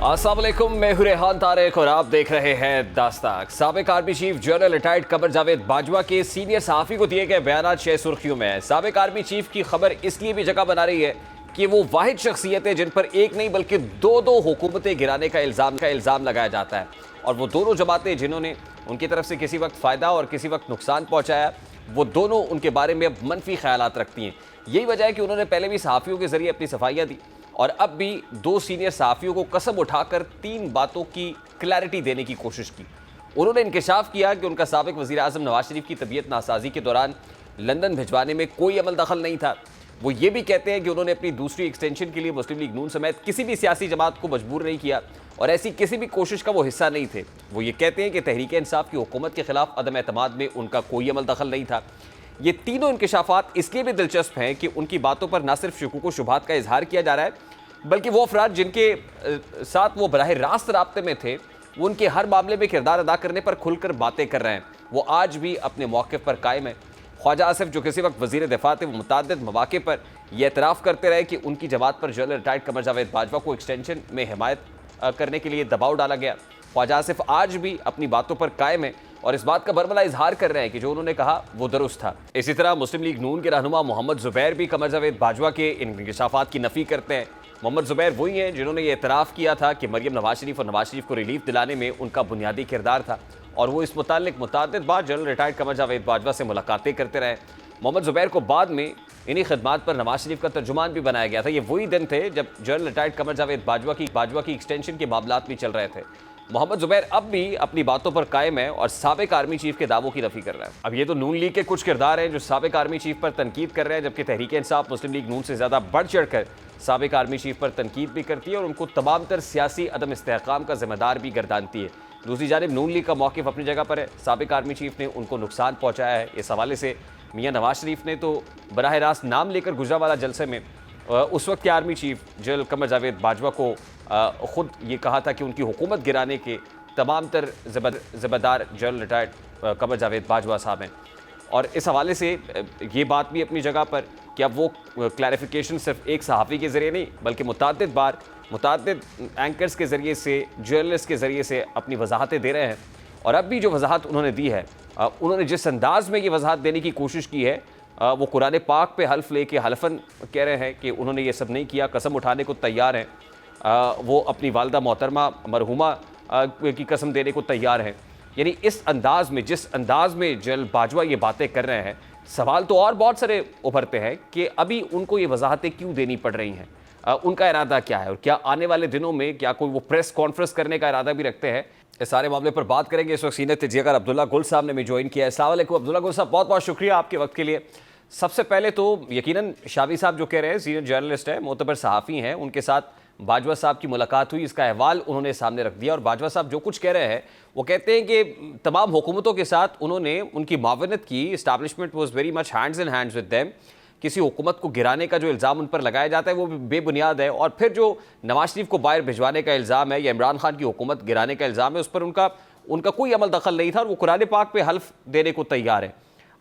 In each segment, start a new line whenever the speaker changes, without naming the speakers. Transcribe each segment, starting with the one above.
अस्सलाम वालेकुम, मैं हूं रेहान तारिक और आप देख रहे हैं दास्ताक। साबिक army chief general retired Qamar Javed Bajwa के सीनियर सहाफ़ी को दिए गए बयान 6 सुर्खियों में है। साबिक आर्मी चीफ की खबर इसलिए भी जगह बना रही है कि वो वाहिद शख्सियत है जिन पर एक नहीं बल्कि दो हुकूमतें गिराने का इल्ज़ाम लगाया जाता है, और वो दोनों जमातें जिन्होंने उनकी तरफ से किसी वक्त फ़ायदा और किसी वक्त नुकसान पहुँचाया, वो दोनों उनके बारे में अब मनफी ख्यालात रखती हैं। यही वजह है कि उन्होंने पहले भी सहाफ़ियों के ज़रिए अपनी सफाइयाँ दी और अब भी 2 सीनियर सहाफ़ियों को कसम उठाकर 3 बातों की क्लैरिटी देने की कोशिश की। उन्होंने इंकशाफ किया कि उनका साबिक वज़ीर आज़म नवाज शरीफ की तबीयत नासाजी के दौरान लंदन भिजवाने में कोई अमल दखल नहीं था। वो ये भी कहते हैं कि उन्होंने अपनी दूसरी एक्सटेंशन के लिए मुस्लिम लीग नून समेत किसी भी सियासी जमात को मजबूर नहीं किया और ऐसी किसी भी कोशिश का वो हिस्सा नहीं थे। वो ये कहते हैं कि तहरीक इंसाफ की हुकूमत के खिलाफ अदम एतमाद में उनका कोई अमल दखल नहीं था। ये तीनों इंकशाफात इसलिए भी दिलचस्प हैं कि उनकी बातों पर न सिर्फ शुकूक व शुबहात का इजहार किया जा रहा है, बल्कि वो अफराद जिनके साथ वो बराह रास्त राब्ते में थे, वो उनके हर मामले में किरदार अदा करने पर खुलकर बातें कर रहे हैं। वो आज भी अपने मौक़िफ़ पर कायम है। ख्वाजा आसिफ जो किसी वक्त वज़ीर दिफा थे, वो मुतअद्दिद मौक़े पर यह एतराफ़ करते रहे कि उनकी जमात पर जनरल रिटायर्ड कमर जावेद बाजवा को एक्सटेंशन में हिमायत करने के लिए दबाव डाला गया। ख्वाजा आसिफ आज भी अपनी बातों पर कायम है और इस बात का बरमला इजहार कर रहे हैं कि जो उन्होंने कहा वो दुरुस्त था। इसी तरह मुस्लिम लीग नून के रहनुमा मोहम्मद ज़ुबैर भी कमर जावेद बाजवा के इन इंकशाफात की नफ़ी करते हैं। मोहम्मद ज़ुबैर वही हैं जिन्होंने ये एतराफ़ किया था कि मरियम नवाज शरीफ और नवाज शरीफ को रिलीफ दिलाने में उनका बुनियादी किरदार था, और वो इस मुताल्लिक़ मुतअद्दिद बार जनरल रिटायर्ड कमर जावेद बाजवा से मुलाकातें करते रहे। मोहम्मद ज़ुबैर को बाद में इन्हीं खिदमात पर नवाज शरीफ का तर्जुमान भी बनाया गया था। ये वही दिन थे जब जनरल रिटायर्ड कमर जावेद बाजवा की एक्सटेंशन के मामलात भी चल रहे थे। मोहम्मद ज़ुबैर अब भी अपनी बातों पर कायम है और साबिक आर्मी चीफ के दावों की नफ़ी कर रहा है। अब ये तो नून लीग के कुछ किरदार हैं जो साबिक आर्मी चीफ पर तनकीद कर रहे हैं, जबकि तहरीक इंसाफ मुस्लिम लीग नून से ज़्यादा बढ़ चढ़ कर साबिक आर्मी चीफ पर तनकीद भी करती है और उनको तमाम तर सियासी अदम इस्तेहकाम का जिम्मेदार भी गर्दानती है। दूसरी जानिब नून लीग का मौक़िफ़ अपनी जगह पर है। साबिक आर्मी चीफ ने उनको नुकसान पहुँचाया है, इस हवाले से मियाँ नवाज शरीफ ने तो बराह रास्त नाम लेकर गुजरावाला जलसे में उस वक्त के army chief general Qamar Javed Bajwa को ख़ुद ये कहा था कि उनकी हुकूमत गिराने के तमाम तर ज़िम्मेदार जनरल रिटायर्ड कमर जावेद बाजवा साहब हैं। और इस हवाले से ये बात भी अपनी जगह पर कि अब वो क्लैरिफिकेशन सिर्फ एक सहाफ़ी के ज़रिए नहीं बल्कि मुतअद्दिद बार मुतअद्दिद एंकर्स के ज़रिए से, जर्नलिस्ट के ज़रिए से अपनी वजाहतें दे रहे हैं। और अब भी जो वजाहत उन्होंने दी है, उन्होंने जिस अंदाज़ में ये वजाहत देने की कोशिश की है, वो कुरान पाक पे हल्फ लेके हलफन कह रहे हैं कि उन्होंने ये सब नहीं किया, कसम उठाने को तैयार हैं। वो अपनी वालदा मोहतरमा मरहुमा की कसम देने को तैयार हैं। यानी इस अंदाज़ में, जिस अंदाज़ में जनरल बाजवा ये बातें कर रहे हैं, सवाल तो और बहुत सारे उभरते हैं कि अभी उनको ये वजाहतें क्यों देनी पड़ रही हैं, उनका इरादा क्या है और क्या आने वाले दिनों में क्या कोई वो प्रेस कॉन्फ्रेंस करने का इरादा भी रखते हैं। इस सारे मामले पर बात करेंगे। इस वक्त सीनियर तजियाकार अब्दुल्ला गुल साहब ने भी ज्वाइन किया है। अस्सलाम वालेकुम अब्दुल्ला गुल साहब, बहुत बहुत शुक्रिया आपके वक्त के लिए। सबसे पहले तो यकीनन शाबी साहब जो कह रहे हैं, सीनियर जर्नलिस्ट हैं, मोतबर सहाफ़ी हैं, उनके साथ बाजवा साहब की मुलाकात हुई, इसका अहवाल उन्होंने सामने रख दिया और बाजवा साहब जो कुछ कह रहे हैं वो कहते हैं कि तमाम हुकूमतों के साथ उन्होंने उनकी मावनत की, establishment was very much hands in hands with them. किसी हुकूमत को गिराने का जो इल्ज़ाम उन पर लगाया जाता है वो बेबुनियाद है, और फिर जो नवाज शरीफ को बाहर भिजवाने का इल्ज़ाम है या इमरान खान की हुकूमत गिराने का इल्ज़ाम है, उस पर उनका कोई अमल दखल नहीं था और वो कुरान पाक पे हल्फ देने को तैयार है।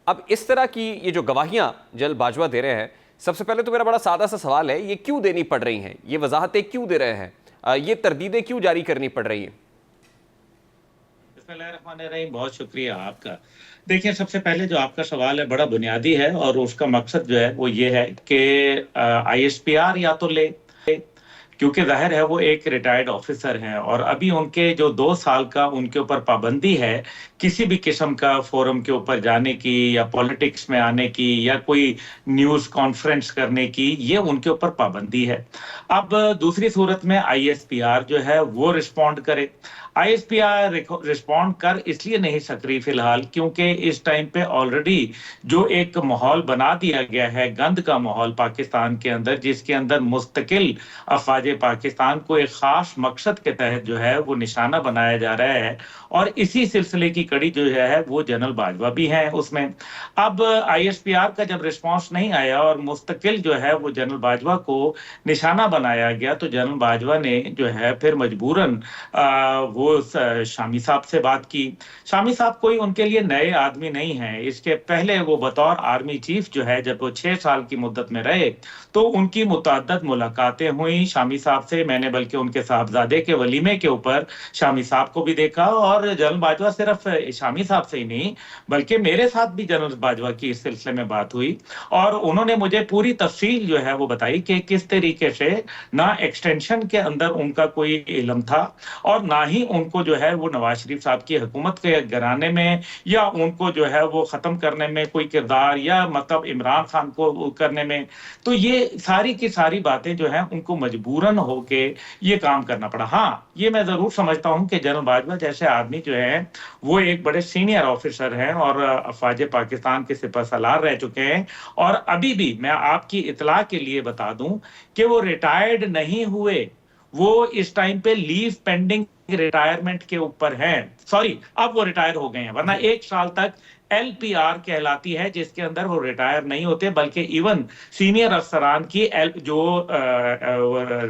अब इस तरह की ये जो गवाहियाँ जनरल बाजवा दे रहे हैं, सबसे पहले तो मेरा बड़ा सादा सा सवाल है, ये क्यों देनी पड़ रही हैं, ये वजाहतें क्यों दे रहे हैं, ये तरदीदें क्यों जारी करनी पड़ रही हैं?
बिस्मिल्लाहिर्रहमानिर्रहीम, बहुत शुक्रिया आपका। देखिए, सबसे पहले जो आपका सवाल है बड़ा बुनियादी है और उसका मकसद जो है वो ये है कि ISPR या तो ले, क्योंकि जाहिर है वो एक रिटायर्ड ऑफिसर हैं और अभी उनके जो 2 साल का उनके ऊपर पाबंदी है किसी भी किस्म का फोरम के ऊपर जाने की या पॉलिटिक्स में आने की या कोई न्यूज़ कॉन्फ्रेंस करने की, ये उनके ऊपर पाबंदी है। अब दूसरी सूरत में ISPR जो है वो रिस्पॉन्ड करे। ISPR रिस्पॉन्ड कर इसलिए नहीं सक रही फिलहाल क्योंकि इस टाइम पे ऑलरेडी जो एक माहौल बना दिया गया है, गंद का माहौल पाकिस्तान के अंदर, जिसके अंदर मुस्तकिल अफवाज अफवाज पाकिस्तान को एक खास मकसद के तहत जो है वो निशाना बनाया जा रहा है, और इसी सिलसिले की कड़ी जो है वो जनरल बाजवा भी हैं उसमें। अब आईएसपीआर का जब रिस्पांस नहीं आया और मुस्तकिल जो है वो जनरल बाजवा को निशाना बनाया गया, तो जनरल बाजवा ने जो है फिर मजबूरन वो शामी साहब से बात की। शामी साहब कोई उनके लिए नए आदमी नहीं है, इसके पहले वो बतौर आर्मी चीफ जो है जब वो 6 साल की मुद्दत में रहे तो उनकी मुतअद्दिद मुलाकातें हुई शामी साहब से। मैंने बल्कि उनके साहबजादे के वलीमे के ऊपर शामी साहब को भी देखा, और जनरल बाजवा सिर्फ शामी साहब से ही नहीं बल्कि मेरे साथ भी जनरल बाजवा की इस सिलसिले में बात हुई, और उन्होंने मुझे पूरी तफसील जो है वो बताई कि किस तरीके से ना एक्सटेंशन के अंदर उनका कोई इल्म था और ना ही उनको जो है वो नवाज शरीफ साहब की हुकूमत के गिराने में या उनको जो है वो खत्म करने में कोई किरदार, या मतलब इमरान खान को करने में। तो ये सारी की सारी बातें जो है उनको मजबूरन होके ये काम करना पड़ा। हाँ, ये मैं जरूर समझता हूं कि जनरल बाजवा जैसे आदमी जो है वो एक बड़े सीनियर ऑफिसर हैं और अफवाज पाकिस्तान के सिपहसालार रह चुके हैं, और अभी भी मैं आपकी इतला के लिए बता दूं कि वो रिटायर्ड नहीं हुए, वो इस टाइम पे लीव पेंडिंग रिटायरमेंट के ऊपर हैं। सॉरी, अब वो रिटायर हो गए हैं, वरना 1 साल तक एलपीआर कहलाती है जिसके अंदर वो रिटायर नहीं होते, बल्कि इवन सीनियर अफसरान की जो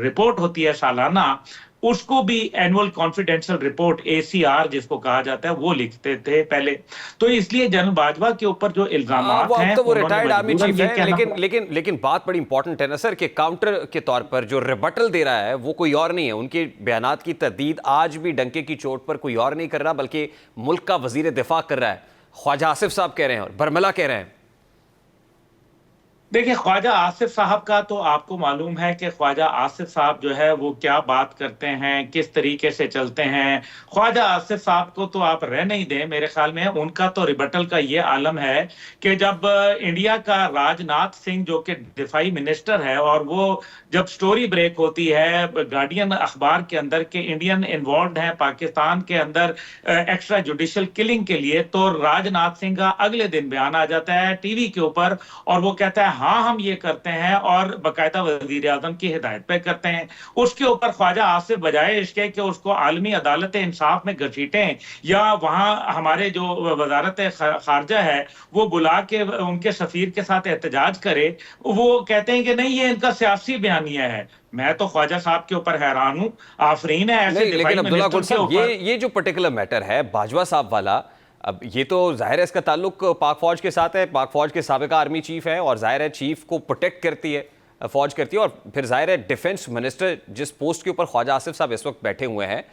रिपोर्ट होती है सालाना, उसको भी एनुअल कॉन्फिडेंशियल रिपोर्ट एसीआर जिसको कहा जाता है वो लिखते थे पहले। तो इसलिए जनरल बाजवा के ऊपर जो इल्जामात हैं,
तो वो रिटायर्ड आर्मी चीफ है, लेकिन बात बड़ी इंपॉर्टेंट है ना सर कि काउंटर के तौर पर जो रिबटल दे रहा है वो कोई और नहीं है। उनके बयानात की तर्दीद आज भी डंके की चोट पर कोई और नहीं कर रहा बल्कि मुल्क का वजीर दिफा कर रहा है। ख्वाजा आसिफ साहब कह रहे हैं और बरमला कह रहे हैं।
देखिए, ख्वाजा आसिफ साहब का तो आपको मालूम है कि ख्वाजा आसिफ साहब जो है वो क्या बात करते हैं, किस तरीके से चलते हैं। ख्वाजा आसिफ साहब को तो आप रह नहीं दें, मेरे ख्याल में उनका तो रिबटल का ये आलम है कि जब इंडिया का राजनाथ सिंह जो कि दिफाई मिनिस्टर है, और वो जब स्टोरी ब्रेक होती है गार्डियन अखबार के अंदर के इंडियन इन्वॉल्व हैं पाकिस्तान के अंदर एक्स्ट्रा जुडिशियल किलिंग के लिए, तो राजनाथ सिंह का अगले दिन बयान आ जाता है टीवी के ऊपर और वो कहता है हाँ हम ये करते हैं, और बाकायदा वजीर आजम की हिदायत पे करते हैं। उसके ऊपर ख्वाजा आसिफ बजाय इसके कि उसको आलमी अदालत इंसाफ में घसीटें या वहां हमारे जो वजारत खारजा है वो बुला के उनके सफीर के साथ एहतजाज करे, वो कहते हैं कि नहीं ये इनका सियासी बयानिया है। मैं तो ख्वाजा साहब के ऊपर हैरान हूं, आफरीन है ऐसे।
लेकिन अब्दुल्ला गुल साहब, ये जो पर्टिकुलर मैटर है बाजवा साहब वाला, अब ये तो जाहिर है इसका ताल्लुक पाक फौज के साथ है। पाक फौज के साबिका आर्मी चीफ है और जाहिर है चीफ को प्रोटेक्ट करती है फौज करती है, और फिर जाहिर है डिफेंस मिनिस्टर जिस पोस्ट के ऊपर ख्वाजा आसिफ साहब इस वक्त बैठे हुए हैं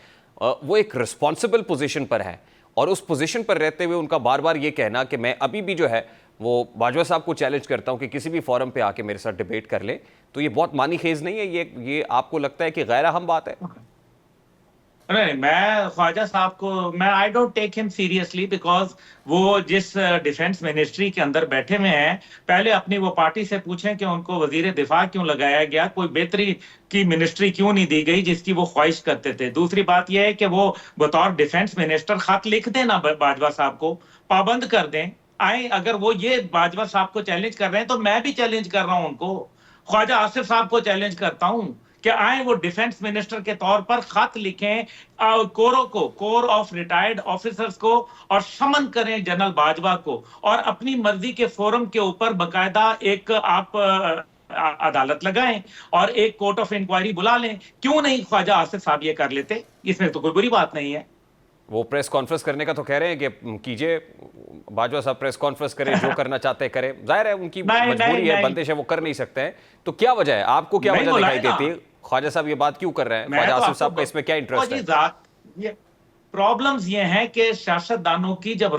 वो एक रिस्पॉन्सिबल पोजीशन पर है, और उस पोजीशन पर रहते हुए उनका बार बार ये कहना कि मैं अभी भी जो है वो बाजवा साहब को चैलेंज करता हूं कि किसी भी फोरम पे आके मेरे साथ डिबेट कर ले, तो ये बहुत मानी खेज नहीं है? ये आपको लगता है कि गैर अहम बात है?
नहीं, मैं ख्वाजा साहब को I don't take him seriously, because वो जिस डिफेंस मिनिस्ट्री के अंदर बैठे हुए हैं, पहले अपनी वो पार्टी से पूछें कि उनको वजीर दिफा क्यों लगाया गया, कोई बेहतरी की मिनिस्ट्री क्यों नहीं दी गई जिसकी वो ख्वाहिश करते थे। दूसरी बात यह है कि वो बतौर डिफेंस मिनिस्टर खत लिख देना बाजवा साहब को, पाबंद कर दें। आए अगर वो ये बाजवा साहब को चैलेंज कर रहे हैं तो मैं भी चैलेंज कर रहा हूं उनको, ख्वाजा आसिफ साहब को चैलेंज करता हूं कि आए वो डिफेंस मिनिस्टर के तौर पर खत लिखें कोर ऑफ रिटायर्ड ऑफिसर्स को, और समन करें जनरल बाजवा को, और अपनी मर्जी के फोरम के ऊपर बकायदा एक आप अदालत लगाएं और एक कोर्ट ऑफ इंक्वायरी बुला लें। क्यों नहीं ख्वाजा आसिफ साहब ये कर लेते? इसमें तो कोई बुरी बात नहीं है।
वो प्रेस कॉन्फ्रेंस करने का तो कह रहे हैं कि कीजिए, बाजवा साहब प्रेस कॉन्फ्रेंस करें, जो करना चाहते हैं करें। जाहिर है उनकी मजबूरी है, बंदिश है, वो कर नहीं सकते हैं। तो क्या वजह है, आपको क्या वजह दिखाई देती है ख्वाजा साहब ये बात क्यों कर रहे हैं? ख्वाजा आसिफ साहब का इसमें क्या इंटरेस्ट है?
प्रॉब्लम्स ये हैं कि सियासतदानों की जब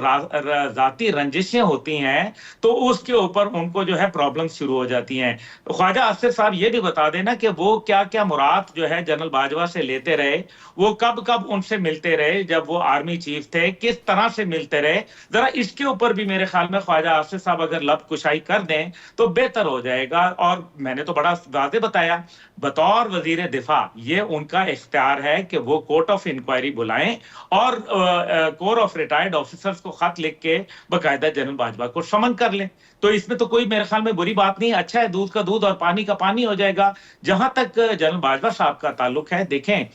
जाती रंजिशें होती हैं तो उसके ऊपर उनको जो है प्रॉब्लम्स शुरू हो जाती हैं। तो ख्वाजा आसिफ साहब ये भी बता देना कि वो क्या क्या मुराद जो है जनरल बाजवा से लेते रहे, वो कब कब उनसे मिलते रहे जब वो आर्मी चीफ थे, किस तरह से मिलते रहे। जरा इसके ऊपर भी मेरे ख्याल में ख्वाजा आसिफ साहब अगर लब कुशाई कर दें तो बेहतर हो जाएगा। और मैंने तो बड़ा वाज़ेह बताया, बतौर वजीर दिफा ये उनका इख्तियार है कि वो कोर्ट ऑफ इंक्वायरी बुलाएं और कोर ऑफ रिटायर्ड ऑफिसर्स को खत लिख के बकायदा जनरल बाजवा को समन कर लें। तो इसमें तो कोई मेरे ख्याल में बुरी बात नहीं है, अच्छा है, दूध का दूध और पानी का पानी हो जाएगा। जहां तक जनरल बाजवा साहब का ताल्लुक है, देखें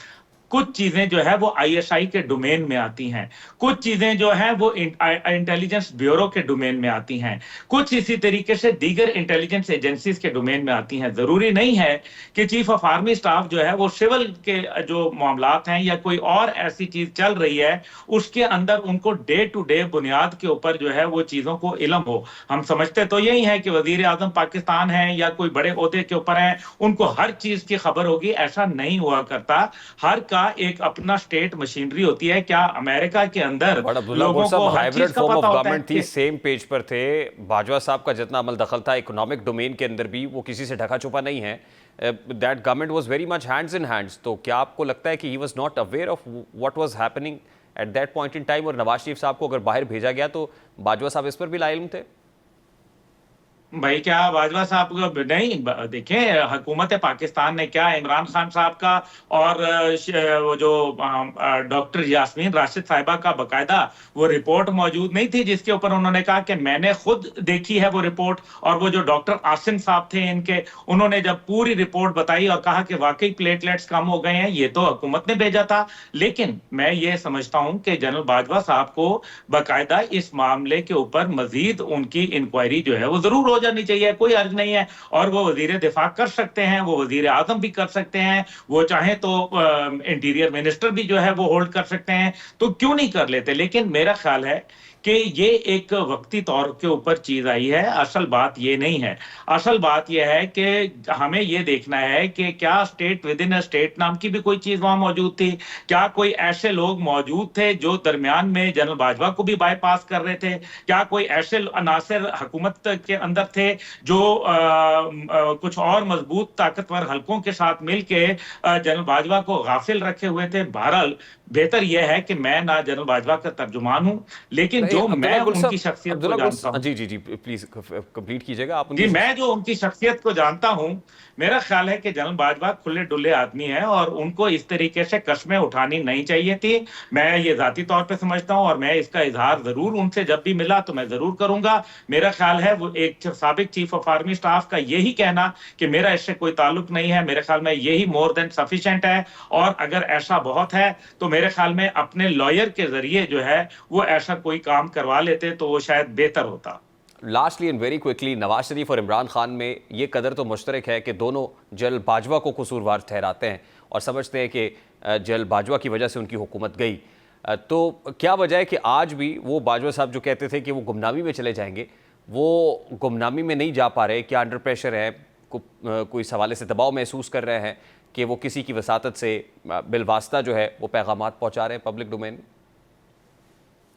कुछ चीजें जो है वो आईएसआई के डोमेन में आती हैं, कुछ चीजें जो है वो इंटेलिजेंस ब्यूरो के डोमेन में आती हैं, कुछ इसी तरीके से दीगर इंटेलिजेंस एजेंसीज के डोमेन में आती हैं। जरूरी नहीं है कि चीफ ऑफ आर्मी स्टाफ जो है वो सिविल के जो मामलात हैं या कोई और ऐसी चीज चल रही है उसके अंदर उनको डे टू डे बुनियाद के ऊपर जो है वो चीजों को इल्म हो। हम समझते तो यही है कि वजीर आजम पाकिस्तान है या कोई बड़े ओहदे के ऊपर है, उनको हर चीज की खबर होगी, ऐसा नहीं हुआ करता। हर का एक अपना स्टेट मशीनरी होती है। क्या अमेरिका के अंदर लोगों को
हाइब्रिड फॉर्म ऑफ गवर्नमेंट थी, सेम पेज पर थे। बाजवा साहब का जितना अमल दखल था इकोनॉमिक डोमेन के अंदर भी, वो किसी से ढका छुपा नहीं है। That government was very much hands in hands. तो क्या आपको लगता है कि he was not aware of what was happening at that point in time, और नवाज शरीफ साहब को अगर बाहर भेजा गया तो बाजवा साहब इस पर भी लाइल्म थे?
भाई क्या बाजवा साहब को नहीं, देखें हुकूमत पाकिस्तान ने क्या इमरान खान साहब का और वो जो डॉक्टर यास्मीन राशिद साहिबा का बकायदा वो रिपोर्ट मौजूद नहीं थी जिसके ऊपर उन्होंने कहा कि मैंने खुद देखी है वो रिपोर्ट, और वो जो डॉक्टर आसिम साहब थे इनके, उन्होंने जब पूरी रिपोर्ट बताई और कहा कि वाकई प्लेटलेट्स कम हो गए हैं, ये तो हुकूमत ने भेजा था। लेकिन मैं ये समझता हूं कि जनरल बाजवा साहब को बकायदा इस मामले के ऊपर मजीद उनकी इंक्वायरी जो है वो जरूर जानी चाहिए, कोई अर्ज नहीं है। और वो वजीर दिफा कर सकते हैं, वो वजीर आजम भी कर सकते हैं, वो चाहे तो इंटीरियर मिनिस्टर भी जो है वो होल्ड कर सकते हैं, तो क्यों नहीं कर लेते। लेकिन मेरा ख्याल है कि ये एक वक्ती तौर के ऊपर चीज आई है, असल बात ये नहीं है। असल बात ये है कि हमें ये देखना है कि क्या state with in a state नाम की भी कोई चीज वहां मौजूद थी, क्या कोई ऐसे लोग मौजूद थे जो दरमियान में जनरल बाजवा को भी बाईपास कर रहे थे, क्या कोई ऐसे अनासर हुकूमत के अंदर थे जो कुछ और मजबूत ताकतवर हलकों के साथ मिलके जनरल बाजवा को गाफिल रखे हुए थे। बहरहाल बेहतर यह है कि मैं ना जनरल बाजवा का तर्जुमान हूं, लेकिन जो मैं उनकी शख्सियत को जानता हूं,
जी प्लीज कंप्लीट कीजिएगा आप।
जी, मैं जो उनकी शख्सियत को जानता हूं, मेरा ख्याल है कि जनरल बाजवा खुले डुल्ले आदमी है और उनको इस तरीके से कस्में उठानी नहीं चाहिए थी। मैं ये जाती तौर पे समझता हूं और मैं इसका इजहार जरूर उनसे जब भी मिला तो मैं जरूर करूंगा। मेरा ख्याल है वो एक साबिक चीफ ऑफ आर्मी स्टाफ का यही कहना कि मेरा इससे कोई ताल्लुक नहीं है, मेरे ख्याल में यही मोर देन सफिशिएंट है। और अगर ऐसा बहुत है तो मेरे ख्याल में अपने लॉयर के जरिए जो है वो ऐसा कोई काम करवा लेते तो वो शायद बेहतर होता।
Lastly and very quickly, Nawaz Sharif और इमरान खान में ये कदर तो मुश्तरक है कि दोनों जनरल बाजवा को कसूरवार ठहराते हैं और समझते हैं कि जनरल बाजवा की वजह से उनकी हुकूमत गई। तो क्या वजह है कि आज भी वो बाजवा साहब जो कहते थे कि वो गुमनामी में चले जाएंगे, वो गुमनामी में नहीं जा पा रहे? क्या अंडर प्रेशर है, कोई इस हवाले से दबाव महसूस कर रहे हैं कि वो किसी की वसातत से बिलवास्ता जो है वो पैगामात पहुँचा रहे हैं पब्लिक डोमेन में?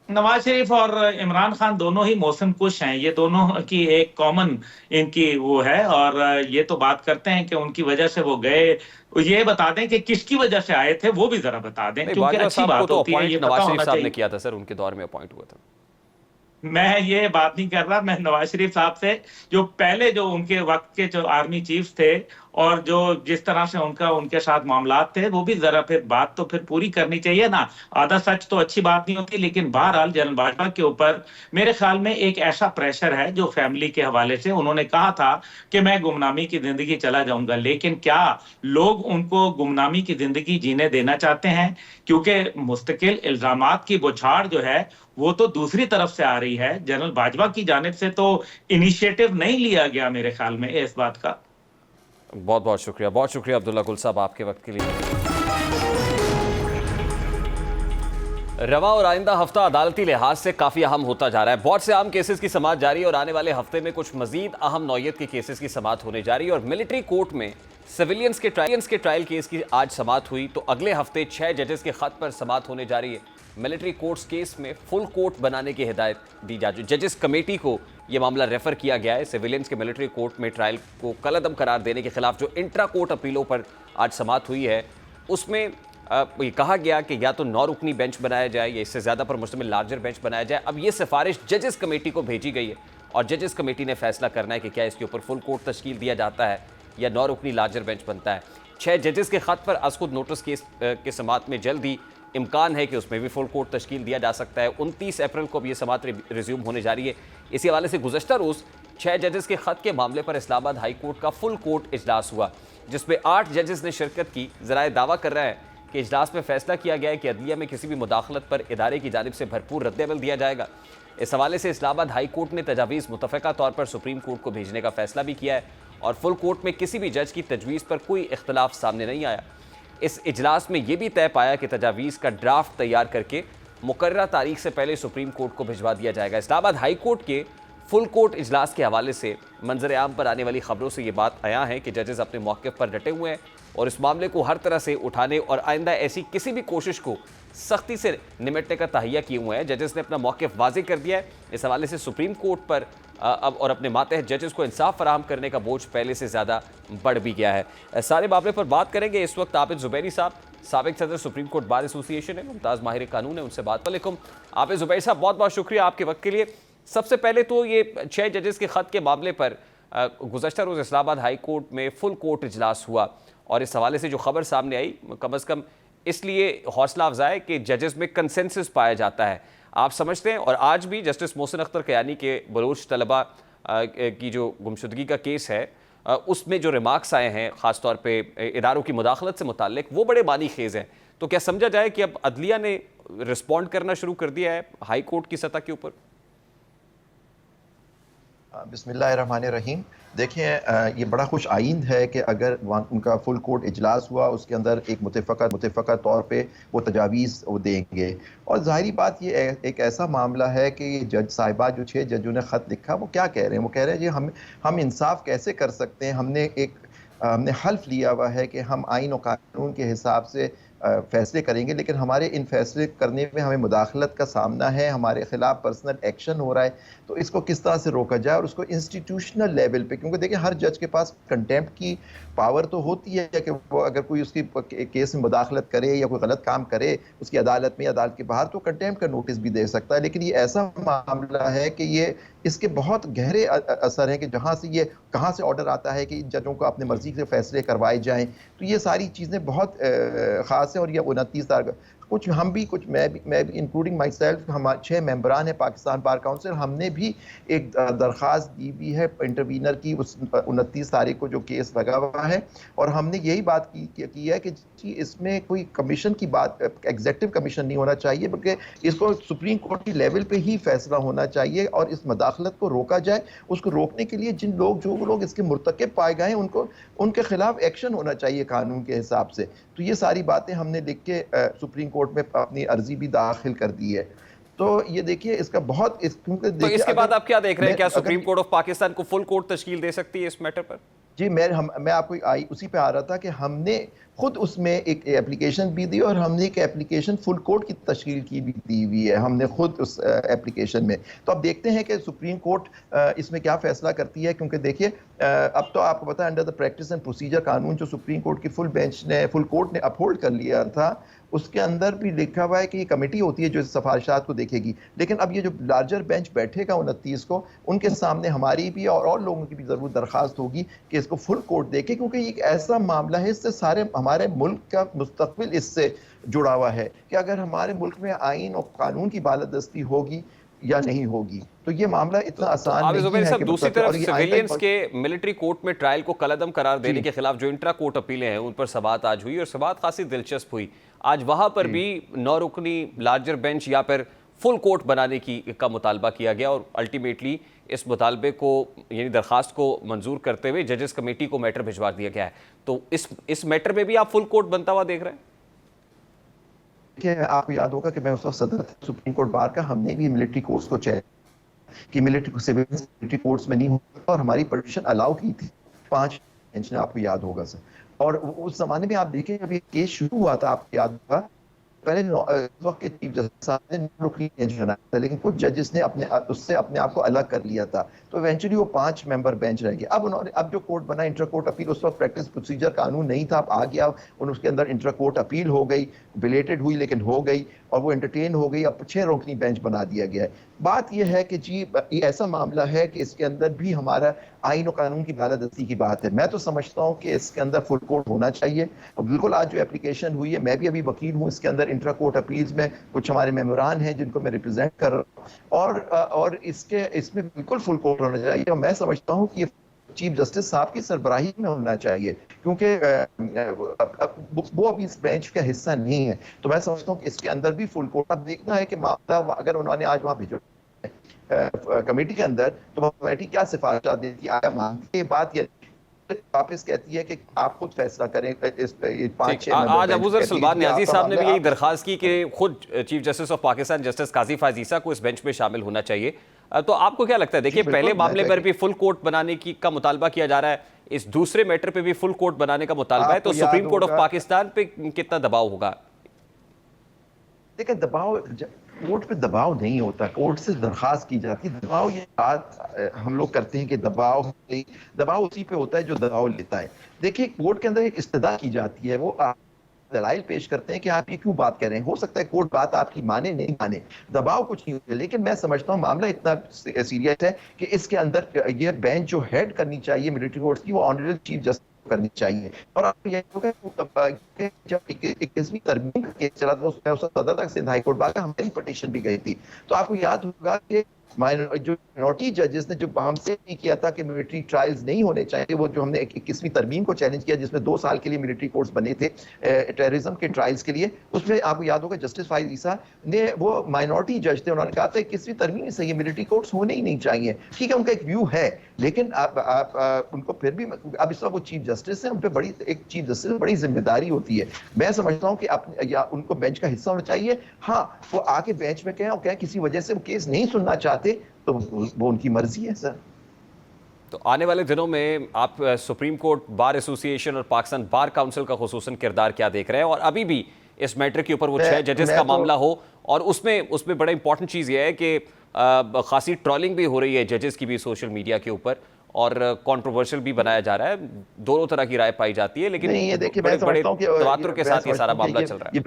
नवाज शरीफ और इमरान खान दोनों ही मौसम कुश हैं, ये दोनों की एक कॉमन इनकी वो है। और ये तो बात करते हैं कि उनकी वजह से वो गए, ये बता दें कि किसकी वजह से आए थे वो भी जरा बता दें, क्योंकि अच्छी बात होती है, ये
नवाज शरीफ साहब ने किया था सर, उनके दौर में अपॉइंट हुआ था।
मैं ये बात नहीं कर रहा, मैं नवाज शरीफ साहब से जो पहले जो उनके वक्त के जो आर्मी चीफ्स थे और जो जिस तरह से उनका उनके साथ मामलात थे, वो भी जरा फिर बात तो फिर पूरी करनी चाहिए ना। आधा सच तो अच्छी बात नहीं होती। लेकिन बहरहाल जनरल बाजवा के ऊपर मेरे ख्याल में एक ऐसा प्रेशर है जो फैमिली के हवाले से उन्होंने कहा था कि मैं गुमनामी की जिंदगी चला जाऊंगा, लेकिन क्या लोग उनको गुमनामी की जिंदगी जीने देना चाहते हैं? क्योंकि मुस्तकिल इल्जामात की बौछार जो है वो तो दूसरी तरफ से आ रही है, जनरल बाजवा की जानिब से तो इनिशिएटिव नहीं लिया गया मेरे ख्याल में इस बात का।
बहुत बहुत शुक्रिया अब्दुल्ला गुल साहब आपके वक्त के लिए। रवा और आइंदा हफ्ता अदालती लिहाज से काफ़ी अहम होता जा रहा है। बहुत से अहम केसेस की समाअत जारी है और आने वाले हफ्ते में कुछ मजीद अहम नौयत के केसेस की समाअत होने जा रही है। और मिलिट्री कोर्ट में सिविलियंस के ट्रायल केस की आज समाअत हुई, तो अगले हफ्ते 6 जजेस के खत पर समाअत होने जा रही है। मिलिट्री कोर्ट्स केस में फुल कोर्ट बनाने की हिदायत दी जा चुकी। जजेस कमेटी को यह मामला रेफर किया गया है। सिविलियंस के मिलिट्री कोर्ट में ट्रायल को कलअदम करार देने के खिलाफ जो इंट्रा कोर्ट अपीलों पर आज समाअत हुई है, उसमें ये कहा गया कि या तो 9 रुकनी बेंच बनाया जाए या इससे ज़्यादा पर मुश्तमिल लार्जर बेंच बनाया जाए। अब ये सिफारिश जजेस कमेटी को भेजी गई है और जजेस कमेटी ने फैसला करना है कि क्या इसके ऊपर फुल कोर्ट तश्कील दिया जाता है या 9 रुकनी लार्जर बेंच बनता है। 6 जजेस के खत पर अजखुद नोटिस केस के समाअत में जल्द ही इम्कान है कि उसमें भी फुल कोर्ट तश्कील दिया जा सकता है। 29 अप्रैल को अब ये समाअत रिज्यूम होने जा रही है। इसी हवाले से गुज़श्ता रोज़ 6 जजेस के ख़त के मामले पर इस्लामाबाद हाई कोर्ट का फुल कोर्ट इजलास हुआ, जिसमें 8 जजेस ने शिरकत की। ज़राए दावा कर रहे हैं कि इजलास में फैसला किया गया है कि अदलिया में किसी भी मुदाखलत पर इदारे की जानिब से भरपूर रद्द-ए-अमल दिया जाएगा। इस हवाले से इस्लामाबाद हाई कोर्ट ने तजावीज़ मुतफ़क़ा तौर पर सुप्रीम कोर्ट को भेजने का फैसला भी किया है और फुल कोर्ट में किसी भी जज की तजवीज़ पर कोई इख्तलाफ सामने नहीं आया। इस इजलास में यह भी तय पाया कि तजावीज़ का ड्राफ्ट तैयार करके मुकर्ररा तारीख से पहले सुप्रीम कोर्ट को भिजवा दिया जाएगा। इस्लामाबाद हाई कोर्ट के फुल कोर्ट इजलास के हवाले से मंजर आम पर आने वाली खबरों से ये बात आया है कि जजेस अपने मौक़िफ़ पर डटे हुए हैं और इस मामले को हर तरह से उठाने और आइंदा ऐसी किसी भी कोशिश को सख्ती से निमटने का तहैया किए हुए हैं। जजेस ने अपना मौक़िफ़ वाज़ेह कर दिया है। इस हवाले से सुप्रीम कोर्ट पर अब और अपने मातहत जजेस को इंसाफ फराहम करने का बोझ पहले से ज़्यादा बढ़ भी गया है। सारे मामले पर बात करेंगे इस वक्त आबिद ज़ुबैरी साहब, साबिक सदर सुप्रीम कोर्ट बार एसोसिएशन है, मुमताज़ माहिर कानून है, उनसे बात। वालेकुम आबिद ज़ुबैरी साहब, बहुत बहुत शुक्रिया आपके वक्त के लिए। सबसे पहले तो ये 6 जजेस के ख़त के मामले पर गुज़श्ता रोज़ इस्लामाबाद हाई कोर्ट में फुल कोर्ट इजलास हुआ और इस हवाले से जो खबर सामने आई कम अज़ कम इसलिए हौसला अफजा है कि जजेस में कंसेंसस पाया जाता है। आप समझते हैं, और आज भी जस्टिस मोहसिन अख्तर कयानी के बलोच तलबा की जो गुमशुदगी का केस है उसमें जो रिमार्क्स आए हैं ख़ास तौर पे इदारों की मुदाखलत से मुताल्लिक, वो बड़े मानी खेज़ हैं। तो क्या समझा जाए कि अब अदलिया ने रिस्पॉन्ड करना शुरू कर दिया है हाई कोर्ट की सतह के ऊपर?
बिस्मिल्लाहिर्रहमानिर्रहीम। देखिए, ये बड़ा खुश आइंद है कि अगर उनका फुल कोर्ट इजलास हुआ, उसके अंदर एक मुतफ़क़ा तौर पे वो तजावीज़ वो देंगे। और ज़ाहिरी बात ये एक ऐसा मामला है कि जज साहिबा जो 6 जजों ने ख़त लिखा वो क्या कह रहे हैं? वो कह रहे हैं जी हम इंसाफ कैसे कर सकते हैं। हमने हल्फ लिया हुआ है कि हम आइन और कानून के हिसाब से फैसले करेंगे, लेकिन हमारे इन फैसले करने में हमें मुदाखलत का सामना है, हमारे ख़िलाफ़ पर्सनल एक्शन हो रहा है। तो इसको किस तरह से रोका जाए और उसको इंस्टीट्यूशनल लेवल पे, क्योंकि देखिए हर जज के पास कंटेम्प्ट की पावर तो होती है कि वो अगर कोई उसकी केस में मुदाखलत करे या कोई गलत काम करे उसकी अदालत में, अदालत के बाहर, तो कंटेम्प्ट का नोटिस भी दे सकता है। लेकिन ये ऐसा मामला है कि ये इसके बहुत गहरे असर हैं कि जहाँ से ये कहाँ से ऑर्डर आता है कि जजों को अपनी मर्जी से फैसले करवाए जाएँ। तो ये सारी चीज़ें बहुत ख़ास है। और ये 29 तारीख कुछ हम भी कुछ मैं भी इंक्लूडिंग माई सेल्फ, हम 6 मेंबरान हैं पाकिस्तान बार काउंसिल, हमने भी एक दरख्वास्त दी हुई है इंटरवीनर की उस 29 तारीख को जो केस लगा हुआ है। और हमने यही बात की है कि जी इसमें कोई कमीशन की बात, एग्जेक्टिव कमीशन नहीं होना चाहिए, बल्कि इसको सुप्रीम कोर्ट की लेवल पे ही फैसला होना चाहिए और इस मदाखलत को रोका जाए। उसको रोकने के लिए जो लोग इसके मुर्तकिब पाए गए हैं उनके खिलाफ एक्शन होना चाहिए कानून के हिसाब से। तो ये सारी बातें हमने लिख के सुप्रीम कोर्ट में अपनी अर्जी भी दाखिल कर दी है। तो ये देखिए इसका बहुत
तो इसके बाद आप क्या देख रहे हैं? क्या सुप्रीम कोर्ट ऑफ पाकिस्तान को फुल कोर्ट तश्कील दे सकती है इस मैटर पर?
जी मैं आपको उसी पे आ रहा था कि हमने खुद उसमें एक एप्लीकेशन भी दी और हमने एक एप्लीकेशन फुल कोर्ट की तश्कील की भी दी हुई है हमने खुद उस एप्लीकेशन में। तो अब देखते हैं कि सुप्रीम कोर्ट इसमें क्या फैसला करती है, क्योंकि देखिए अब तो आपको पता है under the practice and procedure कानून जो सुप्रीम कोर्ट की फुल कोर्ट ने अपहोल्ड कर लिया था, उसके अंदर भी लिखा हुआ है कि ये कमेटी होती है जो इस सिफारिशात को देखेगी। लेकिन अब ये जो लार्जर बेंच बैठेगा 29 को, उनके सामने हमारी भी और लोगों की भी ज़रूर दरख्वास्त होगी कि इसको फुल कोर्ट देखे, क्योंकि ये एक ऐसा मामला है इससे सारे हमारे मुल्क का मुस्तकबिल इससे जुड़ा हुआ है कि अगर हमारे मुल्क में आइन और कानून की बालादस्ती होगी या नहीं होगी, तो ये मामला इतना आसान नहीं है।
दूसरी तरफ सिविलियंस के मिलिट्री कोर्ट में ट्रायल को कलअदम करार देने के खिलाफ जो इंट्रा कोर्ट अपीलें हैं उन पर समाअत आज हुई और समाअत खासी दिलचस्प हुई। आज वहां पर भी 9 रुकनी लार्जर बेंच या फिर फुल कोर्ट बनाने का मुतालबा किया गया और अल्टीमेटली इस मुतालबे को यानी दरखास्त को मंजूर करते हुए जजेस कमेटी को मैटर भिजवा दिया गया है। तो इस मैटर में भी आप फुल कोर्ट बनता हुआ देख रहे हैं?
आपको याद होगा कि मैं उस वक्त सदर था सुप्रीम कोर्ट बार का, हमने भी मिलिट्री कोर्ट्स को चेक कि मिलिट्री कोर्ट्स में नहीं होता और हमारी परमिशन अलाउ की थी 5 बेंच ने, आपको याद होगा सर। और उस जमाने में आप देखें अभी केस शुरू हुआ था, आपको याद होगा पहले वक्त के चीफ जस्टिस साहब ने रुकनी बेंच बनाया था, लेकिन कुछ जजेस ने उससे अपने आप को अलग कर लिया था, तो इवेंचुअली वो 5 मेंबर बेंच रह गए। अब जो कोर्ट बना इंटर कोर्ट अपील, उस वक्त प्रैक्टिस प्रोसीजर कानून नहीं था, अब आ गया, उसके अंदर इंटर कोर्ट अपील हो गई, बिलेटेड हुई लेकिन हो गई। और वो एंटरटेन हो गई, अब 6 रुकनी बेंच बना दिया गया है। बात यह है कि जी ये ऐसा मामला है कि इसके अंदर भी हमारा आईन और कानून की बालादस्ती की बात है। मैं तो समझता हूँ कि इसके अंदर फुल कोर्ट होना चाहिए, और बिल्कुल आज जो एप्लीकेशन हुई है, मैं भी अभी वकील हूँ, इसके अंदर इंट्रा कोर्ट अपील्स में कुछ हमारे मेमोरान हैं जिनको मैं रिप्रेजेंट कर रहा हूँ, और इसमें बिल्कुल फुल कोर्ट होना चाहिए। और मैं समझता हूँ कि चीफ जस्टिस साहब की सरबराही में होना चाहिए, क्योंकि वो अभी इस बेंच का हिस्सा नहीं है। तो मैं समझता हूँ कि इसके अंदर भी फुल कोर्ट। अब देखना है कि मामला अगर उन्होंने आज वहां भेजा कमेटी के अंदर, तो कमेटी क्या सिफारिश देती है, मांगने के बाद ये वापस कहती है कि आप खुद फैसला करें। इस 5-6
आज अबूजर सुल्तान न्याजी साहब ने भी यही दरखास्त की कि खुद chief justice of Pakistan justice Qazi Faez Isa को इस बेंच में शामिल होना चाहिए। तो आपको क्या लगता है, देखिए पहले मामले पर भी फुल कोर्ट बनाने का मुतालबा किया जा रहा है, इस दूसरे मैटर पे भी फुल कोर्ट बनाने का मुतालबा है, तो सुप्रीम कोर्ट ऑफ पाकिस्तान पे कितना दबाव होगा?
देखिए दबाव कोर्ट पे दबाव नहीं होता, कोर्ट से दरखास्त की जाती है। दबाव ये बात हम लोग करते हैं कि दबाव उसी पे होता है जो दबाव लेता है। देखिए कोर्ट के अंदर एक इस्तदा की जाती है, वो दलाइल पेश करते हैं कि आप ये क्यों बात कर रहे हैं। हो सकता है कोर्ट बात आपकी माने नहीं माने, दबाव कुछ नहीं होता, लेकिन मैं समझता हूँ मामला इतना सीरियस है कि इसके अंदर ये बेंच जो हेड करनी चाहिए मिलिट्री कोर्ट्स की, वो ऑनरेबल चीफ जस्टिस करनी चाहिए। और आप ये जब 21वीं तरमीम का केस चला था, उसमें सदर तक सिंध हाई कोर्ट बार हमारी पिटीशन भी गई थी। तो आपको याद होगा कि जो मिनॉरिटी जजेस ने जो हमसे नहीं किया था कि मिलिट्री ट्रायल्स नहीं होने चाहिए, वो जो हमने 21वीं तरमीम को चैलेंज किया जिसमें 2 साल के लिए मिलिट्री कोर्ट्स बने थे टेररिज्म के ट्रायल्स के लिए, उसमें आपको याद होगा जस्टिस फाइज ईसा ने, वो माइनॉरिटी जज थे, उन्होंने कहा था 21वीं तरमीम से ये मिलिट्री कोर्ट्स होने ही नहीं चाहिए। ठीक है, उनका एक व्यू है, लेकिन आप उनको फिर भी, अब इस वक्त वो चीफ जस्टिस है, उन पर बड़ी एक चीफ जस्टिस बड़ी जिम्मेदारी होती है। मैं समझता हूँ कि या उनको बेंच का हिस्सा होना चाहिए। हाँ, वो आके बेंच में कहें और कहें किसी वजह से वो केस नहीं सुनना चाहते, तो वो उनकी मर्जी है सर।
तो आने वाले दिनों में आप सुप्रीम कोर्ट बार एसोसिएशन और पाकिस्तान बार काउंसिल का खुसूसन किरदार क्या देख रहे हैं? और अभी भी इस मैटर के ऊपर वो 6 जजेस का मामला हो, और उसमें बड़ा इंपॉर्टेंट चीज़ ये है कि खासी ट्रोलिंग भी हो रही है जजेस की भी सोशल मीडिया के ऊपर, और कंट्रोवर्शियल भी बनाया जा रहा है, दोनों तरह की राय पाई जाती है, लेकिन
ये देखिए
बड़े तवातुर के साथ ये सारा मामला चल रहा है।
ये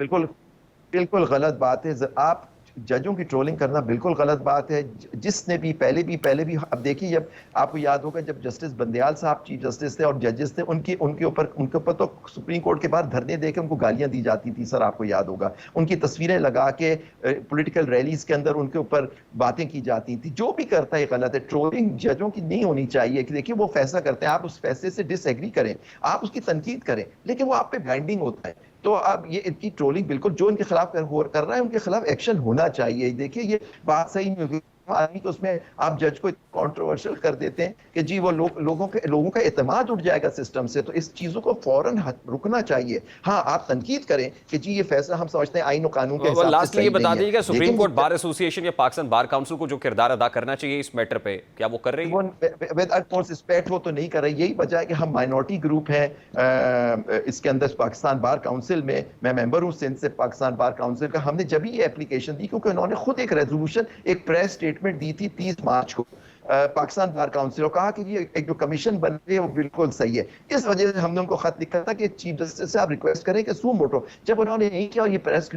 बिल्कुल गलत बात है। आप जजों की ट्रोलिंग करना बिल्कुल गलत बात है। जिसने भी पहले भी अब देखिए, जब आपको याद होगा जब जस्टिस बंदयाल साहब चीफ जस्टिस थे और जजेस थे, उनके ऊपर तो सुप्रीम कोर्ट के बाहर धरने देकर उनको गालियां दी जाती थी सर, आपको याद होगा। उनकी तस्वीरें लगा के पॉलिटिकल रैलीज के अंदर उनके ऊपर बातें की जाती थी। जो भी करता है गलत है। ट्रोलिंग जजों की नहीं होनी चाहिए कि देखिए वो फैसला करते हैं, आप उस फैसले से डिसएग्री करें, आप उसकी तनकीद करें, लेकिन वो आप पे बाइंडिंग होता है। तो अब ये इनकी ट्रोलिंग बिल्कुल जो इनके खिलाफ कर रहा है, उनके खिलाफ एक्शन होना चाहिए। देखिए ये बात सही नहीं होगी, तो उसमें आप जज को कंट्रोवर्शियल कर देते हैं कि जी वो लोगों का एतमाद उठ जाएगा सिस्टम से। तो इस चीजों को फौरन रुकना चाहिए। हाँ, आप तनकीद करें कि जी ये फैसला हम समझते हैं आईन और कानून के हिसाब से
लास्ट ये बता दीजिएगा, सुप्रीम कोर्ट बार एसोसिएशन या पाकिस्तान बार काउंसिल को जो किरदार अदा करना चाहिए इस मैटर पे, क्या वो कर रही है?
विद अटमोस्ट रिस्पेक्ट वो तो नहीं कर रही। यही वजह है कि हम माइनॉरिटी ग्रुप हैं इसके अंदर पाकिस्तान बार काउंसिल में। मैं मेंबर हूँ सिंध से पाकिस्तान बार काउंसिल का। हमने जब ये एप्लीकेशन दी, क्योंकि उन्होंने खुद एक रेजोल्यूशन, एक प्रेस स्टेटमेंट दी थी 30 मार्च को पाकिस्तान बार काउंसिल, और कहा कि ये एक जो कमीशन बन रही है वो बिल्कुल सही है। इस वजह से हमने उनको खत लिखा था कि चीफ जस्टिस से आप रिक्वेस्ट करें कि सू मोटो। जब उन्होंने नहीं किया और ये प्रेस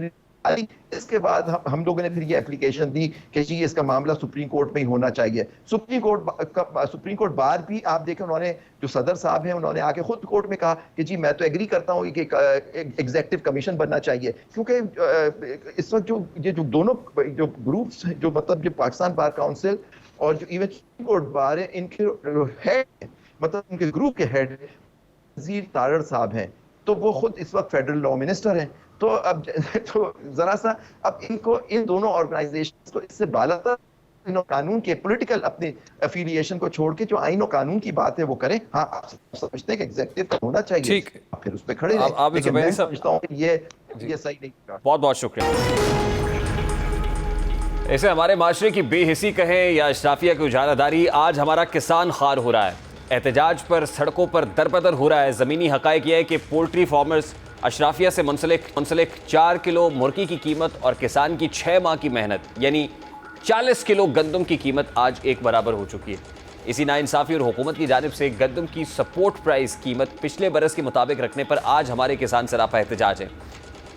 आई, इसके बाद हम लोगों ने फिर ये एप्लीकेशन दी कि जी इसका मामला सुप्रीम कोर्ट में ही होना चाहिए। सुप्रीम कोर्ट बार भी आप देखें, उन्होंने जो सदर साहब हैं उन्होंने आके खुद कोर्ट में कहा कि जी मैं तो एग्री करता हूँ कि एग्जेक्टिव कमीशन बनना चाहिए, क्योंकि इस वक्त जो दोनों जो ग्रुप्स, जो मतलब जो पाकिस्तान बार काउंसिल और जो इवन सुप्रीम कोर्ट बार है, इनके हेड, मतलब उनके ग्रुप के हेड वजीर तारड़ साहब हैं, तो वो खुद इस वक्त फेडरल लॉ मिनिस्टर हैं। तो अब तो जरा सा अब इनको, इन दोनों ऑर्गेनाइजेशन को इससे बालातर कानून के पॉलिटिकल अपने एफिलिएशन को छोड़ के जो आईन और कानून की बात है वो करें। हाँ, आप समझते हैं कि एग्जीक्यूटिव होना चाहिए,
ठीक,
फिर उस पर खड़े रहें। लेकिन मैं समझता हूँ कि ये सही नहीं।
बहुत बहुत शुक्रिया। ऐसे हमारे माशरे की बेहिसी कहें या अशराफिया की उजारादारी, आज हमारा किसान खार हो रहा है। एहतजाज पर सड़कों पर दरबदर हो रहा है। ज़मीनी हक़ाइक़ यह है कि पोल्ट्री फार्मर्स अशराफिया से मुंसलिक 4 किलो मुर्गी की कीमत और किसान की 6 माह की मेहनत यानी 40 किलो गंदम की कीमत आज एक बराबर हो चुकी है। इसी नाइंसाफ़ी और हुकूमत की जानिब से गंदम की सपोर्ट प्राइस कीमत पिछले बरस के मुताबिक रखने पर आज हमारे किसान सरापा एहतजाज हैं।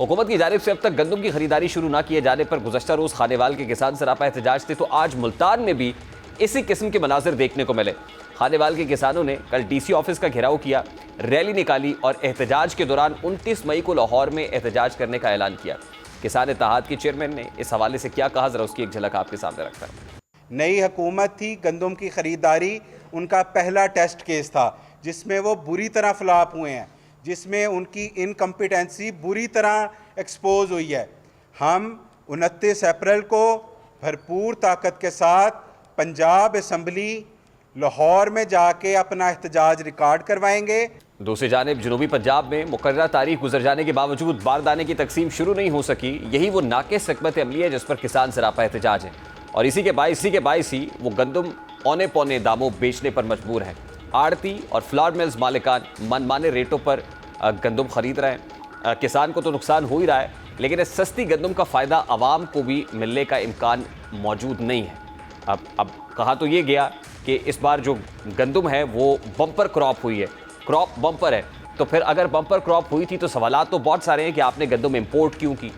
हुकूमत की जानिब से अब तक गंदम की खरीदारी शुरू न किए जाने पर गुज़श्ता रोज़ खानेवाल के किसान सरापा एहतजाज थे, तो आज मुल्तान में भी इसी किस्म के मनाजिर देखने को मिले। खानेवाल के किसानों ने कल डीसी ऑफिस का घेराव किया, रैली निकाली और एहतजाज के दौरान 29 मई को लाहौर में एहतजाज करने का ऐलान किया। किसान इत्तेहाद के चेयरमैन ने इस हवाले से क्या कहा, जरा उसकी एक झलक आपके सामने रखता है।
नई हुकूमत थी, गंदम की ख़रीदारी उनका पहला टेस्ट केस था जिसमें वो बुरी तरह फ्लॉप हुए हैं, जिसमें उनकी इनकम्पिटेंसी बुरी तरह एक्सपोज हुई है। हम 29 अप्रैल को भरपूर ताकत के साथ पंजाब असम्बली लाहौर में जाके अपना एहतजाज रिकॉर्ड करवाएंगे।
दूसरी जानिब जनूबी पंजाब में मुकर्ररा तारीख गुजर जाने के बावजूद बारदाने की तकसीम शुरू नहीं हो सकी। यही वो नाक़िस हिकमत अमली है जिस पर किसान सरापा एहतजाज है और इसी के बाइस ही वो गंदम औने पौने दामों बेचने पर मजबूर हैं। आड़ती और फ्लावर मिल्स मालिकान मनमाने रेटों पर गंदम खरीद रहे हैं। किसान को तो नुकसान हो ही रहा है, लेकिन इस सस्ती गंदम का फ़ायदा आवाम को भी मिलने का इम्कान मौजूद नहीं है। अब कहा तो ये गया कि इस बार जो गंदम है वो बम्पर क्रॉप हुई है, क्रॉप बम्पर है, तो फिर अगर बम्पर क्रॉप हुई थी तो सवालात तो बहुत सारे हैं कि आपने गंदम इंपोर्ट क्यों की।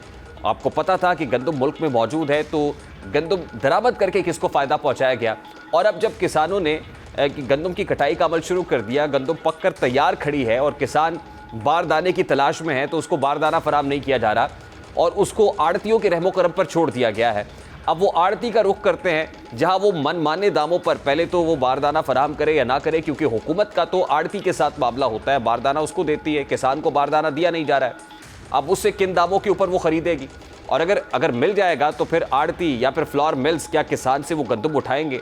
आपको पता था कि गंदम मुल्क में मौजूद है तो गंदम दरामद करके किसको फ़ायदा पहुंचाया गया। और अब जब किसानों ने गंदम की कटाई का अमल शुरू कर दिया, गंदम पक कर तैयार खड़ी है और किसान बारदाने की तलाश में है, तो उसको बारदाना फराम नहीं किया जा रहा और उसको आड़तियों के रहमो करम पर छोड़ दिया गया है। अब वो आड़ती का रुख करते हैं जहां वो मनमाने दामों पर पहले तो वो बारदाना फराम करे या ना करे, क्योंकि हुकूमत का तो आड़ती के साथ मामला होता है, बारदाना उसको देती है, किसान को बारदाना दिया नहीं जा रहा है। अब उससे किन दामों के ऊपर वो खरीदेगी और अगर मिल जाएगा तो फिर आड़ती या फिर फ्लावर मिल्स क्या किसान से वो गंदम उठाएंगे।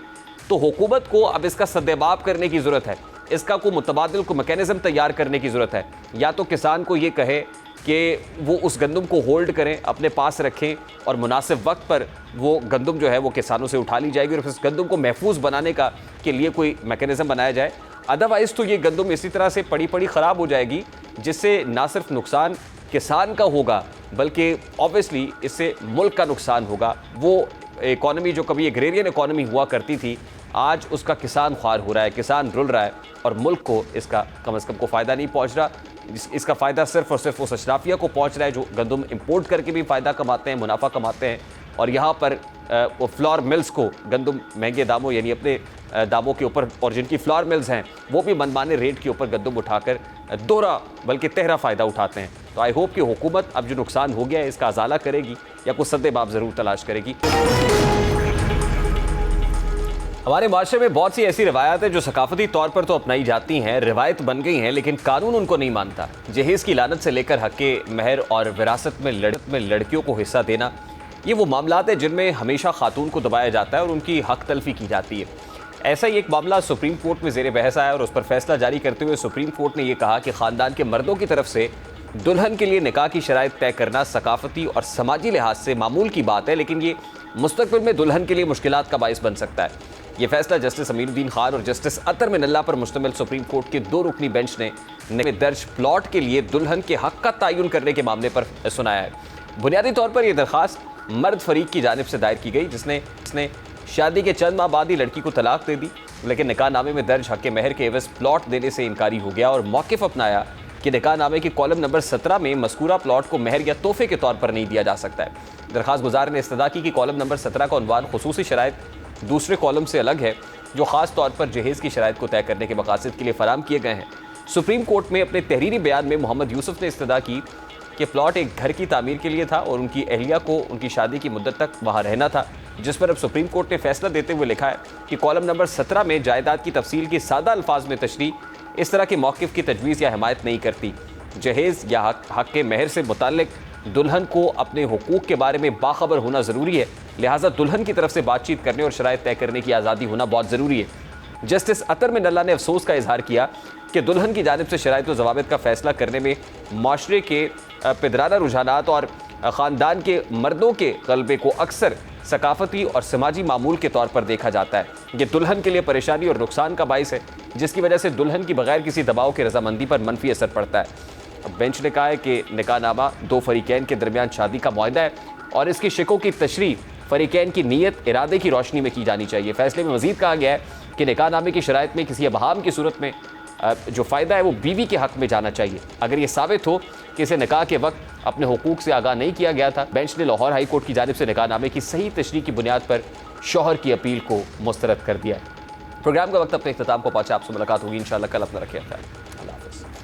तो हुकूमत को अब इसका सद्देबाब करने की ज़रूरत है, इसका को मुतबादिल को मैकेनिज़्म तैयार करने की ज़रूरत है। या तो किसान को ये कहे कि वो उस गंदम को होल्ड करें, अपने पास रखें और मुनासिब वक्त पर वो गंदम जो है वो किसानों से उठा ली जाएगी और फिर उस गंदम को महफूज बनाने का के लिए कोई मैकेनिज़्म बनाया जाए। अदरवाइज़ तो ये गंदम इसी तरह से पड़ी ख़राब हो जाएगी, जिससे ना सिर्फ नुकसान किसान का होगा बल्कि ऑब्वियसली इससे मुल्क का नुकसान होगा। वो इकॉनमी जो कभी एग्रेरियन इकॉनमी हुआ करती थी, आज उसका किसान ख्वार हो रहा है, किसान रुल रहा है और मुल्क को इसका कम से कम को फ़ायदा नहीं पहुंच रहा। इसका फ़ायदा सिर्फ और सिर्फ उस अशराफिया को पहुंच रहा है जो गंदम इंपोर्ट करके भी फ़ायदा कमाते हैं, मुनाफा कमाते हैं। और यहाँ पर वो फ्लावर मिल्स को गंदम महंगे दामों यानी अपने दामों के ऊपर, और जिनकी फ्लावर मिल्स हैं वो भी मनमाने रेट के ऊपर गंदम उठाकर दोहरा बल्कि तेहरा फ़ायदा उठाते हैं। तो आई होप कि हुकूमत अब जो नुकसान हो गया है इसका अजाला करेगी या कुछ सद्देबाब ज़रूर तलाश करेगी। हमारे माशरे में बहुत सी ऐसी रिवायत है जो सकाफती तौर पर तो अपनाई जाती हैं, रिवायत बन गई हैं, लेकिन कानून उनको नहीं मानता। जहेज़ की लानत से लेकर हक़े महर और विरासत में लड़कियों को हिस्सा देना, ये वो मामलात है जिनमें हमेशा खातून को दबाया जाता है और उनकी हक तलफी की जाती है। ऐसा ही एक मामला सुप्रीम कोर्ट में ज़ेर बहस आया और उस पर फैसला जारी करते हुए सुप्रीम कोर्ट ने यह कहा कि ख़ानदान के मर्दों की तरफ से दुल्हन के लिए निकाह की शराइत तय करना सकाफती और समाजी लिहाज से मामूल की बात है, लेकिन ये मुस्तक़बिल में दुल्हन के लिए मुश्किलात का बाइस बन सकता है। ये फैसला जस्टिस अमीरुद्दीन खान और जस्टिस अतर मिनल्ला पर मुश्तमिल सुप्रीम कोर्ट के 2 रुकनी बेंच ने दर्ज प्लॉट के लिए दुल्हन के हक का तयन करने के मामले पर सुनाया है। बुनियादी तौर पर यह दरख्वास्त मर्द फरीक की जानिब से दायर की गई, जिसने शादी के चंद माह बाद ही लड़की को तलाक दे दी, लेकिन निकाहनामे में दर्ज हक़ महर के एवज़ प्लॉट देने से इनकारी हो गया और मौक़िफ़ अपनाया कि निकाहनामे के कॉलम नंबर 17 में मज़कूरा प्लॉट को महर या तोहफे के तौर पर नहीं दिया जा सकता है। दरख्वास्त गुजार ने इस्तदा की कि कॉलम नंबर 17 का उन्वान खुसूसी शराइत दूसरे कॉलम से अलग है जो ख़ास तौर पर जहेज़ की शराइत को तय करने के मकासद के लिए फ़राहम किए गए हैं। सुप्रीम कोर्ट में अपने तहरीरी बयान में मोहम्मद यूसुफ ने इस्तदा की कि प्लॉट एक घर की तामीर के लिए था और उनकी अहलिया को उनकी शादी की मुद्दत तक वहाँ रहना था, जिस पर अब सुप्रीम कोर्ट ने फैसला देते हुए लिखा है कि कॉलम नंबर 17 में जायदाद की तफसील की सादा अल्फाज में तशरीह इस तरह के मौक़िफ़ की तजवीज़ या हिमायत नहीं करती। जहेज़ या हक़ महर से मुताल्लिक दुल्हन को अपने हुकूक के बारे में बाखबर होना ज़रूरी है, लिहाजा दुल्हन की तरफ से बातचीत करने और शराइत तय करने की आज़ादी होना बहुत ज़रूरी है। जस्टिस अतर मिनल्ला ने अफसोस का इजहार किया कि दुल्हन की जानिब से शराइत व ज़वाबित का फ़ैसला करने में माशरे के पिदराना रुझानात और ख़ानदान के मर्दों के ग़लबे को अक्सर सकाफती और समाजी मामूल के तौर पर देखा जाता है। ये दुल्हन के लिए परेशानी और नुकसान का बाइस है, जिसकी वजह से दुल्हन की बगैर किसी दबाव के रजामंदी पर मनफी असर पड़ता है। अब बेंच ने कहा है कि निकाहनामा 2 फरीकैन के दरमियान शादी का मुआहदा है और इसकी शिकों की तशरीह फरीकैन की नीयत इरादे की रोशनी में की जानी चाहिए। फैसले में मज़ीद कहा गया है कि निकाहनामे की शराइत में किसी अबहाम की सूरत में जो फ़ायदा है वो बीवी के हक़ में जाना चाहिए। अगर ये साबित हो कि इसे निकाह के वक्त अपने हुकूक से आगाह नहीं किया गया था। बेंच ने लाहौर हाई कोर्ट की जानिब से निकाहनामे की सही तशरीह की बुनियाद पर शौहर की अपील को मुस्तरद कर दिया है। प्रोग्राम का वक्त अपने इख्तिताम को पहुंचा। आपसे मुलाकात होगी इंशाल्लाह कल। अपना रखिए ख्याल। अल्लाह हाफ़िज़।